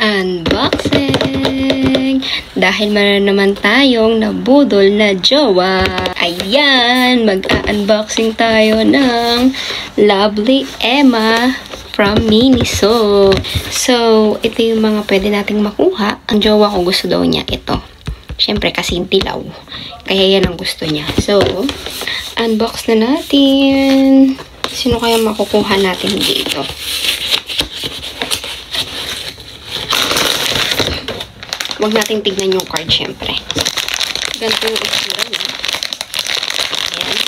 unboxing! Dahil meron naman tayong nabudol na jowa. Ayan, mag-unboxing tayo ng Lovely Emma from Miniso. So, ito yung mga pwede nating makuha. Ang jowa ko gusto daw niya ito. Siyempre, kasi dilaw. Kaya yan ang gusto niya. So, unbox na natin. Sino kaya makukuha natin dito? Huwag natin tignan yung card, syempre. Ganito yung itsura niya. Ayan.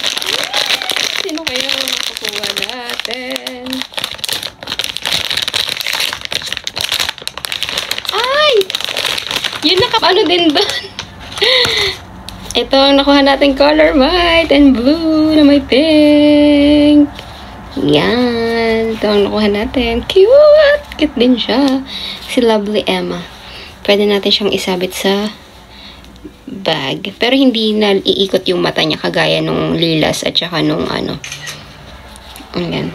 Sino kaya makukuha natin? Ay! Yun, nakapano din doon. Ito ang nakuha natin color white and blue na may pink. Yan. Ito ang nakuha natin. Cute! Cute din siya. Si Lovely Emma. Pwede natin siyang isabit sa bag. Pero hindi na iikot yung mata niya kagaya nung lilas at saka nung ano. Ayan.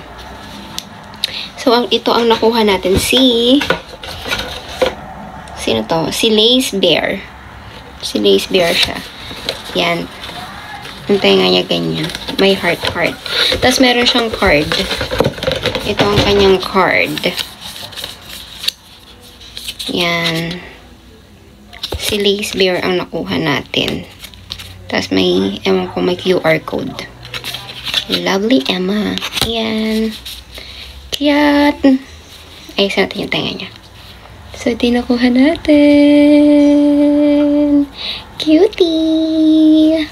So, ito ang nakuha natin sino to? Si Lace Bear. Si Lace Bear siya. Yan. Ang tenga niya ganyan. May heart. Tapos meron siyang card. Ito ang kanyang card. Yan. Si Lace Bear ang nakuha natin. Tapos may, ewan ko, may QR code. Lovely Emma. Yan. Cute. Ayos natin yung tenga niya. So, ito yung nakuha natin. Cutie!